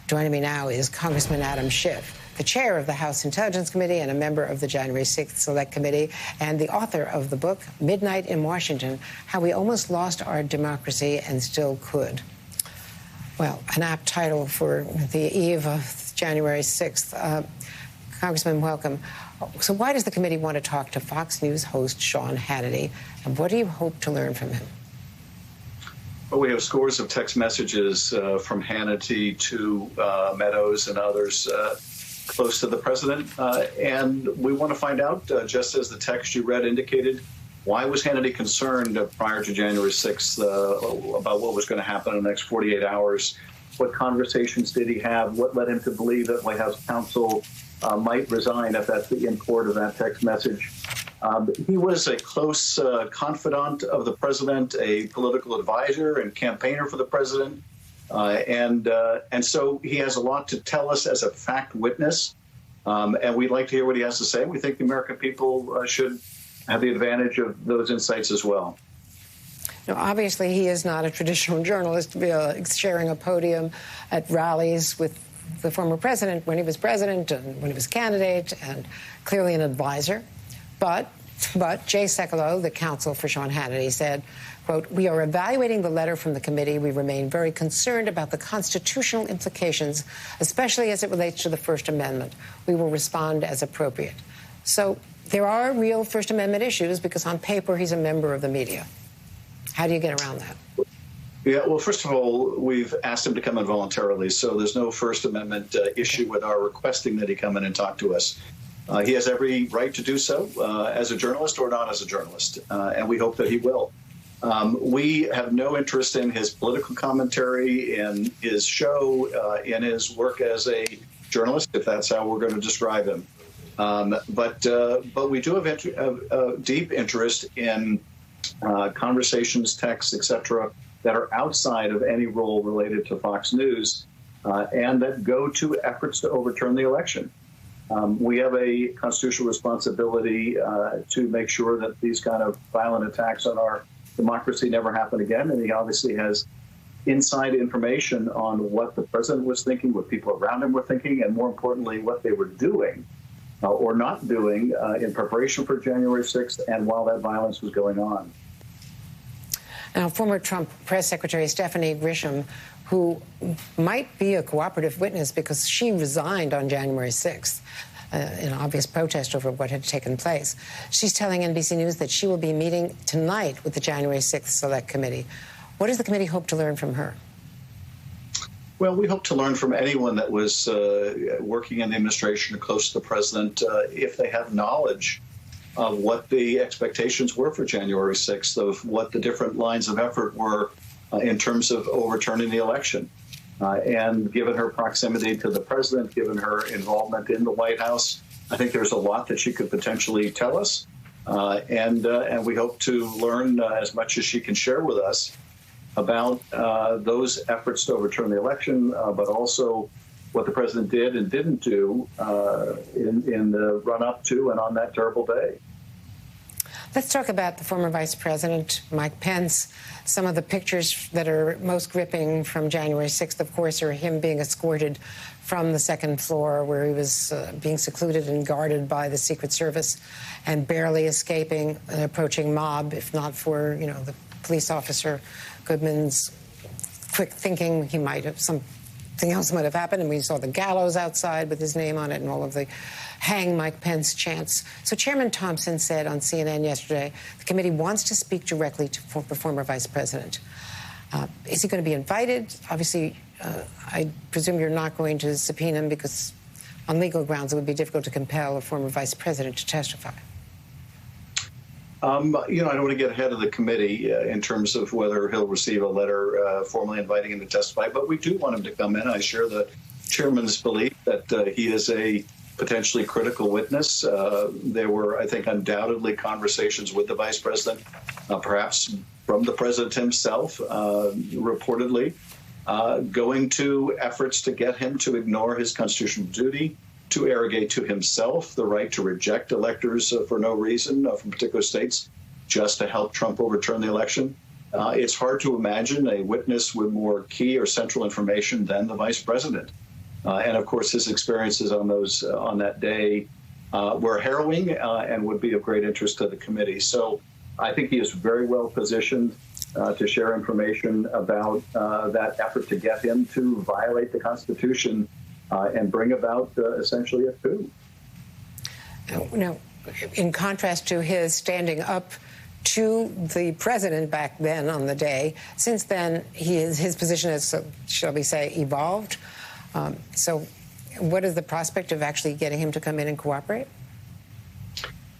Joining me now is Congressman Adam Schiff, the chair of the House Intelligence Committee and a member of the January 6th Select Committee, and the author of the book, Midnight in Washington, How We Almost Lost Our Democracy and Still Could. Well, an apt title for the eve of January 6th. Congressman, welcome. So why does the committee want to talk to Fox News host Sean Hannity, and what do you hope to learn from him? Well, we have scores of text messages from Hannity to Meadows and others close to the president, and we want to find out, just as the text you read indicated, why was Hannity concerned prior to January 6th about what was going to happen in the next 48 hours? What conversations did he have? What led him to believe that White House counsel might resign, if that's the import of that text message? He was a close confidant of the president, a political advisor and campaigner for the president. And so he has a lot to tell us as a fact witness. And we'd like to hear what he has to say. We think the American people should have the advantage of those insights as well. Now, obviously, he is not a traditional journalist to be sharing a podium at rallies with the former president when he was president and when he was candidate, and clearly an advisor. But Jay Sekulow, the counsel for Sean Hannity, said, quote, "We are evaluating the letter from the committee. We remain very concerned about the constitutional implications, especially as it relates to the First Amendment. We will respond as appropriate." So there are real First Amendment issues because on paper he's a member of the media. How do you get around that? Yeah, well, first of all, we've asked him to come in voluntarily, so there's no First Amendment issue with our requesting that he come in and talk to us. He has every right to do so as a journalist or not as a journalist, and we hope that he will. We have no interest in his political commentary, in his show, in his work as a journalist, if that's how we're going to describe him. But we do have deep interest in conversations, texts, etc., that are outside of any role related to Fox News and that go to efforts to overturn the election. We have a constitutional responsibility to make sure that these kind of violent attacks on our democracy never happen again. And he obviously has inside information on what the president was thinking, what people around him were thinking, and more importantly, what they were doing or not doing in preparation for January 6th and while that violence was going on. Now, former Trump press secretary Stephanie Grisham, who might be a cooperative witness because she resigned on January 6th in obvious protest over what had taken place. She's telling NBC News that she will be meeting tonight with the January 6th Select Committee. What does the committee hope to learn from her? Well, we hope to learn from anyone that was working in the administration or close to the president if they have knowledge of what the expectations were for January 6th, of what the different lines of effort were in terms of overturning the election. And given her proximity to the president, given her involvement in the White House, I think there's a lot that she could potentially tell us. And we hope to learn as much as she can share with us about those efforts to overturn the election, but also what the president did and didn't do in the run-up to and on that terrible day. Let's talk about the former Vice President, Mike Pence. Some of the pictures that are most gripping from January 6th, of course, are him being escorted from the second floor where he was being secluded and guarded by the Secret Service and barely escaping an approaching mob, if not for, the police officer Goodman's quick thinking. He might have something else might have happened, and we saw the gallows outside with his name on it and all of the hang Mike Pence chants. So Chairman Thompson said on CNN yesterday the committee wants to speak directly to the former vice president. Is he going to be invited? Obviously, I presume you're not going to subpoena him because on legal grounds it would be difficult to compel a former vice president to testify. I don't want to get ahead of the committee in terms of whether he'll receive a letter formally inviting him to testify, but we do want him to come in. I share the chairman's belief that he is a potentially critical witness. There were, I think, undoubtedly conversations with the vice president, perhaps from the president himself, reportedly, going to efforts to get him to ignore his constitutional duty, to arrogate to himself the right to reject electors for no reason from particular states just to help Trump overturn the election. It's hard to imagine a witness with more key or central information than the vice president. And of course, his experiences on that day were harrowing and would be of great interest to the committee. So I think he is very well positioned to share information about that effort to get him to violate the Constitution and bring about essentially a coup. Now, in contrast to his standing up to the president back then on the day, since then his position has, shall we say, evolved. So what is the prospect of actually getting him to come in and cooperate?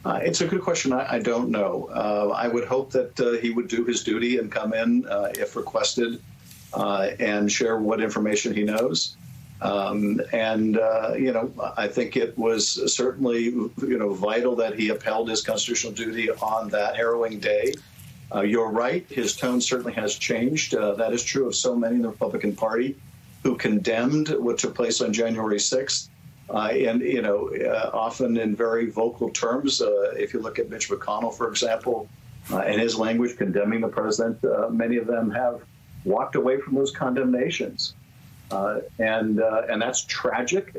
It's a good question. I don't know. I would hope that he would do his duty and come in if requested and share what information he knows. I think it was certainly, vital that he upheld his constitutional duty on that harrowing day. You're right. His tone certainly has changed. That is true of so many in the Republican Party who condemned what took place on January 6th. Often in very vocal terms. If you look at Mitch McConnell, for example, and his language condemning the president, many of them have walked away from those condemnations. And that's tragic.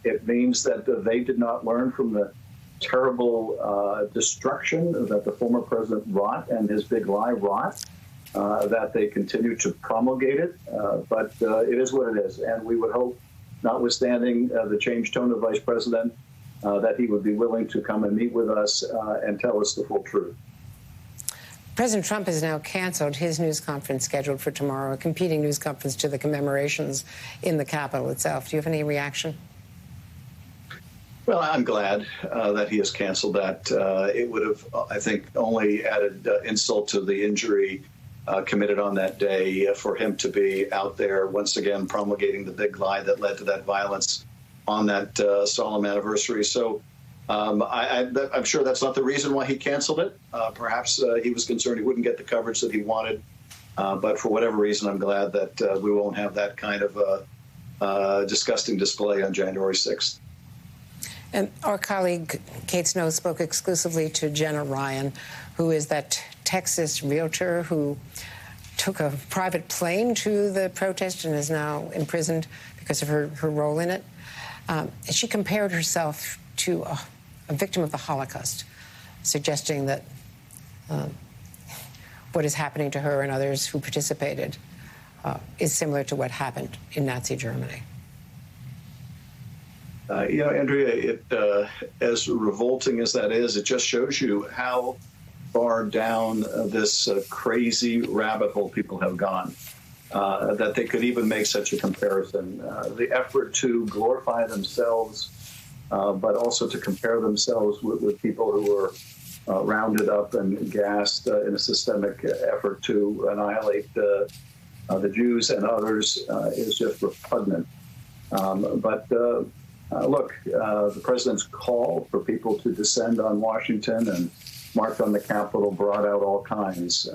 It means that they did not learn from the terrible destruction that the former president wrought and his big lie wrought, that they continue to promulgate it. But it is what it is. And we would hope, notwithstanding the changed tone of Vice President, that he would be willing to come and meet with us and tell us the full truth. President Trump has now canceled his news conference scheduled for tomorrow, a competing news conference to the commemorations in the Capitol itself. Do you have any reaction? Well, I'm glad that he has canceled that. It would have, I think, only added insult to the injury committed on that day for him to be out there once again promulgating the big lie that led to that violence on that solemn anniversary. So I'm sure that's not the reason why he canceled it. Perhaps he was concerned he wouldn't get the coverage that he wanted. But for whatever reason, I'm glad that we won't have that kind of disgusting display on January 6th. And our colleague Kate Snow spoke exclusively to Jenna Ryan, who is that Texas realtor who took a private plane to the protest and is now imprisoned because of her role in it. She compared herself to a victim of the Holocaust, suggesting that what is happening to her and others who participated is similar to what happened in Nazi Germany. Andrea, as revolting as that is, it just shows you how far down this crazy rabbit hole people have gone, that they could even make such a comparison. The effort to glorify themselves, but also to compare themselves with people who were rounded up and gassed in a systemic effort to annihilate the Jews and others is just repugnant. Look, the president's call for people to descend on Washington and march on the Capitol brought out all kinds.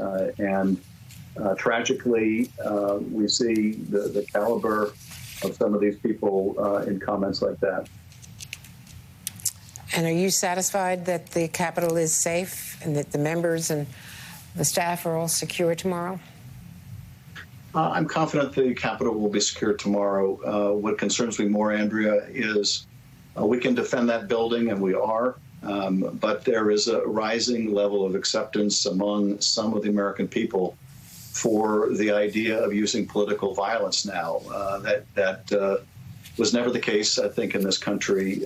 Tragically, we see the caliber of some of these people in comments like that. And are you satisfied that the Capitol is safe and that the members and the staff are all secure tomorrow? I'm confident the Capitol will be secure tomorrow. What concerns me more, Andrea, is we can defend that building, and we are, but there is a rising level of acceptance among some of the American people for the idea of using political violence now. That was never the case, I think, in this country.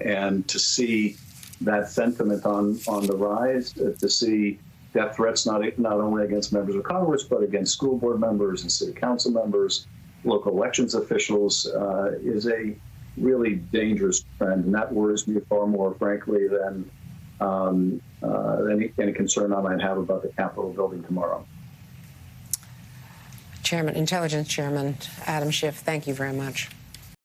And to see that sentiment on the rise, to see death threats not only against members of Congress, but against school board members and city council members, local elections officials, is a really dangerous trend. And that worries me far more, frankly, than any concern I might have about the Capitol building tomorrow. Intelligence Chairman Adam Schiff, thank you very much.